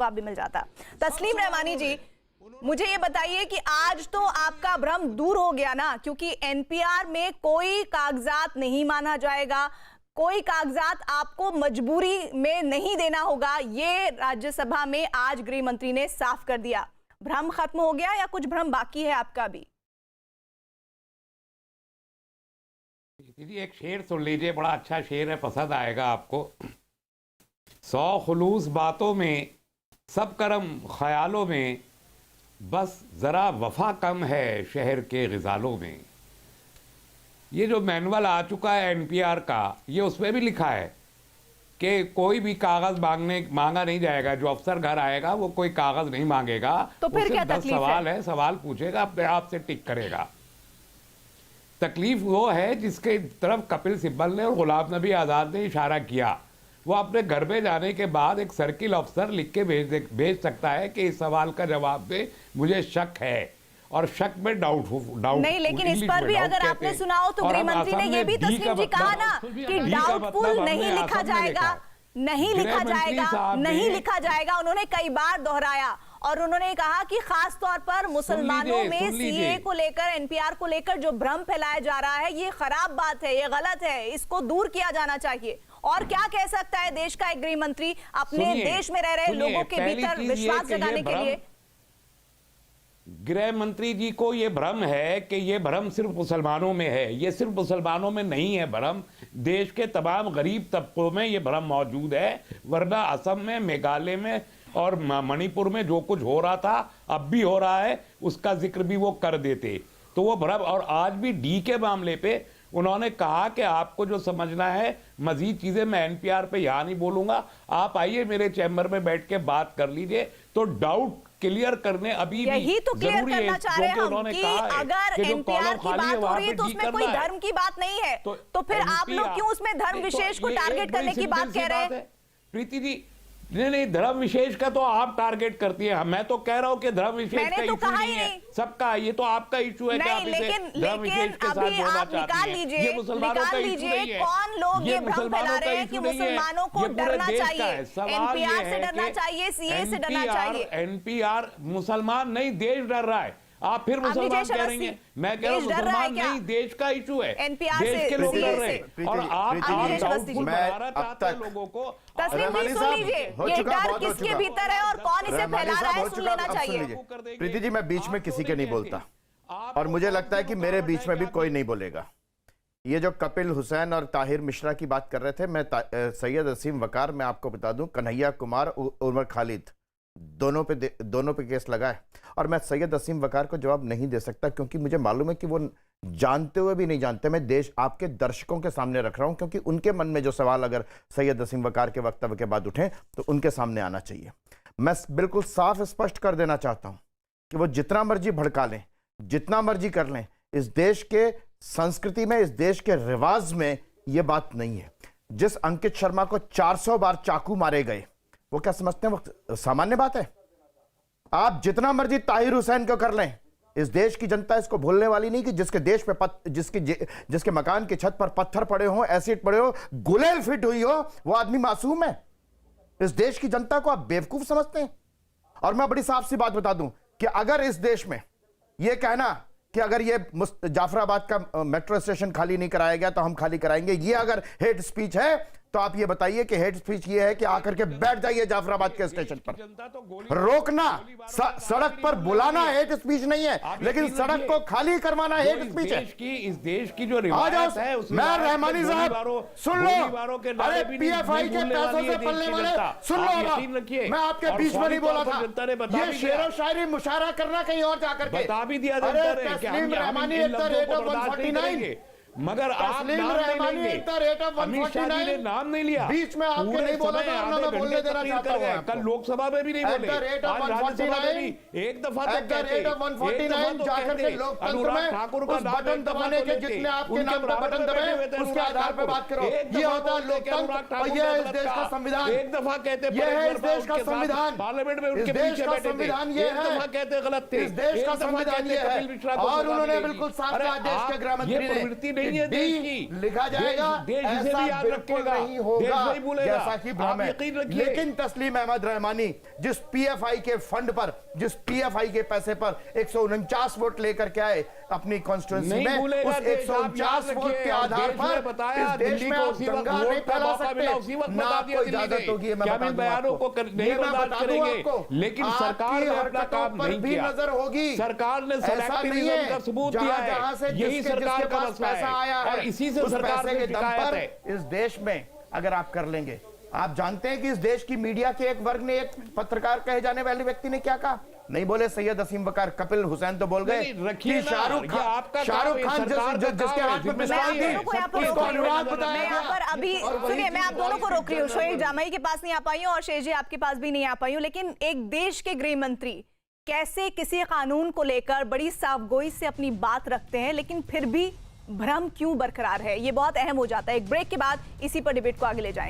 जवाब भी मिल जाता। तस्लीम रहमानी जी, मुझे ये बताइए कि आज तो आपका भ्रम दूर हो गया ना, क्योंकि एनपीआर में कोई कागजात नहीं माना जाएगा, कोई कागजात आपको मजबूरी में नहीं देना होगा, ये राज्यसभा में आज गृह मंत्री ने साफ कर दिया। भ्रम खत्म हो गया या कुछ भ्रम बाकी है आपका भी? दीदी एक शेर सुन लीजिए, बड़ा अच्छा शेर है, पसंद आएगा आपको। 100 खुलूस बातों में, सब करम ख्यालों में, बस जरा वफा कम है शहर के ग़िज़ालों में। ये जो मैनुअल आ चुका है एनपीआर का, ये उसमें भी लिखा है कि कोई भी कागज मांगा नहीं जाएगा। जो अफसर घर आएगा वो कोई कागज नहीं मांगेगा, तो फिर क्या 10 सवाल है, सवाल पूछेगा, अपने आप से टिक करेगा। तकलीफ वो है जिसके तरफ कपिल सिब्बल ने और गुलाम नबी आज़ाद ने इशारा किया। वो अपने घर में जाने के बाद एक सर्किल अफसर लिख के भेज सकता है कि इस सवाल का जवाब दे, मुझे शक है, और शक में डाउट नहीं। लेकिन इस पर भी अगर आपने सुना हो तो गृह मंत्री ने ये भी तस्लीम जी कहा ना कि डाउटफुल नहीं लिखा जाएगा, नहीं लिखा जाएगा, नहीं लिखा जाएगा। उन्होंने कई बार दोहराया और उन्होंने कहा कि खास तौर पर मुसलमानों में सीए को लेकर, एनपीआर को लेकर जो भ्रम फैलाया जा रहा है, ये खराब बात है, ये गलत है, इसको दूर किया जाना चाहिए। और क्या कह सकता है देश का एक गृह मंत्री अपने देश में रह रहे लोगों के भीतर विश्वास जगाने के लिए? गृह मंत्री जी को ये भ्रम है कि ये भ्रम सिर्फ मुसलमानों में है। ये सिर्फ मुसलमानों में नहीं है भ्रम, देश के तमाम गरीब तबकों में ये भ्रम मौजूद है। वरना असम में, मेघालय में और मणिपुर में जो कुछ हो रहा था, अब भी हो रहा है, उसका जिक्र भी वो कर देते। तो वो भ्रम, और आज भी डी के मामले पे उन्होंने कहा कि आपको जो समझना है मजीद चीजें मैं एनपीआर पे यहाँ नहीं बोलूंगा, आप आइए मेरे चैम्बर में बैठ के बात कर लीजिए। तो डाउट क्लियर करने अभी यही तो क्लियर करना चाह रहे हैं हम कि अगर कि एनपीआर की बात हो रही है तो उसमें कोई धर्म की बात नहीं है, तो फिर आप लोग क्यों उसमें धर्म विशेष को टारगेट करने की बात कह रहे हैं? प्रीति जी, नहीं, धर्म विशेष का तो आप टारगेट करती है। मैं तो कह रहा हूं कि धर्म विशेष का इशू नहीं है, सबका। ये तो आपका इशू है कि आप इसे धर्म विशेष के साथ जोड़ना चाहती हैं। ये मुसलमानों का इशू नहीं है। कौन लोग ये भ्रम फैला रहे हैं कि मुसलमानों को डरना चाहिए, एनपीआर से डरना चाहिए, सीए से डरना चाहिए? एनपीआर मुसलमान नहीं, देश डर रहा है। आप फिर मुसलमान कह रही हैं, मैं कह रहा हूं मुसलमान नहीं, देश का इशू है, देश के लोग डर रहे हैं। और आप डाउटफुल बनाना चाहते हैं लोगों को। तस्लीम जी सुन लीजिए, ये डर किसके भीतर है और कौन इसे फैला रहा है, सुन लेना चाहिए। प्रीति जी, मैं बीच में किसी के नहीं बोलता और मुझे लगता है कि मेरे बीच में भी कोई नहीं बोलेगा। ये जो कपिल हुसैन और ताहिर मिश्रा की बात कर रहे थे, मैं सैयद असीम वकार, मैं आपको बता दूं, कन्हैया कुमार, उमर खालिद, दोनों पे केस लगा है। और मैं सैयद असीम वकार को जवाब नहीं दे सकता क्योंकि मुझे मालूम है कि वो जानते हुए भी नहीं जानते। मैं देश आपके दर्शकों के सामने रख रहा हूं क्योंकि उनके मन में जो सवाल अगर सैयद असीम वकार के वक्तव्य के बाद उठे तो उनके सामने आना चाहिए। मैं बिल्कुल साफ स्पष्ट कर देना चाहता हूं कि वो जितना मर्जी भड़का लें, जितना मर्जी कर लें, इस देश के संस्कृति में, इस देश के रिवाज में यह बात नहीं है। जिस अंकित शर्मा को 400 बार चाकू मारे गए, वो क्या समझते हैं वो सामान्य बात है? आप जितना मर्जी ताहिर हुसैन को कर लें, इस देश की जनता इसको भूलने वाली नहीं कि जिसके देश पे जिसके मकान की छत पर पत्थर पड़े हो, एसिड पड़े हो, गुलेल फिट हुई हो, वो आदमी मासूम है। इस देश की जनता को आप बेवकूफ समझते हैं। और मैं बड़ी साफ सी बात बता दूं कि अगर इस देश में यह कहना कि अगर ये जाफराबाद का मेट्रो स्टेशन खाली नहीं कराया गया तो हम खाली कराएंगे, ये अगर हेट स्पीच है तो आप ये बताइए कि हेट स्पीच ये है कि आकर के बैठ जाइए जाफराबाद के स्टेशन पर। रोकना, सड़क पर बुलाना हेट स्पीच नहीं है, लेकिन सड़क को खाली करवाना हेट स्पीच है। इस देश की जो रिवायत है उसमें मैं रहमानी साहब सुन लो, अरे पीएफआई के पैसों से पलने वाले सुन लो, मैं आपके बीच में नहीं बोला था। ये शेरो शायरी मुशायरा करना कहीं और जाकर के बता भी दिया तस्लीम Rahmani at the rate of 149, मगर आप नाम नहीं लेंगे। अमित शाह जी ने नाम नहीं लिया, बीच में आपके नहीं बोला था और मैं बोलने देना चाहता हूं। कल लोकसभा में भी नहीं बोले, आज राज्यसभा में भी एक दफा तक कहते, 149 जाकर के लोकतंत्र में ठाकुर का उस बटन दबाने के जितने आपके नाम पर बटन दबे उसके आधार पर बात करो। ये होता है लोकतंत्र और ये है इस देश का संविधान। एक दफा कहते ये है इस देश का संविधान, पार्लियामेंट में उनके देश का संविधान ये है, कहते गलत थे, इस देश का संविधान ये है। और उन्होंने बिल्कुल साफ कहा देश के गृह मंत्री ने नहीं है देश की, लिखा जाएगा, देश इसे ऐसा भी याद बिल्कुल रखेगा, नहीं होगा, देश नहीं भूलेगा, जैसा कि भ्रम आप है। यकीन रखिए। लेकिन तस्लीम अहमद रहमानी जिस पीएफआई के फंड पर, जिस पीएफआई के पैसे पर 149 वोट लेकर के आए अपनी कॉन्स्टिट्यूएंसी नहीं में, भूलेगा उस देश, आप 149 याद वोट रखिए, के और आधार देश ने पर बताया, इस देश दिल्ली में को आप उसी वक्त दंगा वोट नहीं का फैला मौका सकते, मिला, उसी वक्त ना बता दिया आपको दिल्ली इजाजत ने। होगी, मैं क्या बता इन दूं बयानों आपको। को नहीं ये मैं बर्दाश्त बता दूं करेंगे, आपको। लेकिन आपकी सरकार ने अपना हरकतों काम पर नहीं भी किया। नजर होगी। सरकार ने ऐसा नहीं सेलेक्टिविज्म है, का सबूत दिया है, जहां से यही जिसके सरकार का पास मसला पैसा आया है, है, और इसी से उस सरकार पैसे की के दम शिकायत पर है। इस देश में अगर आप कर लेंगे, आप जानते हैं कि इस देश की मीडिया के एक वर्ग ने, एक पत्रकार कहे जाने वाले व्यक्ति ने क्या कहा? नहीं बोले सैयद असीम वकार, कपिल हुसैन तो बोल गए नहीं, रखिए कि ना, शाहरुख ये आपका काम है, खान सरकार का जिसके काम हाथ में है, पिस्तौल जिम्मेदारी थी, है। को यहाँ पर उसको रोक रही हूँ। अनुराग बताया मैं यहाँ गया। पर अभी और वही सुनिए, मैं आप दोनों को रोक रही हूँ। जनरल शोएब जामई के पास नहीं आ पाई हूँ और शेष जी आपके पास भी नहीं आ पाई हूँ, लेकिन एक देश के गृह मंत्री कैसे किसी कानून को लेकर बड़ी साफगोई से अपनी बात रखते हैं, लेकिन फिर भी भ्रम क्यों बरकरार है, ये बहुत अहम हो जाता है। एक ब्रेक के बाद इसी पर डिबेट को आगे ले जाएंगे।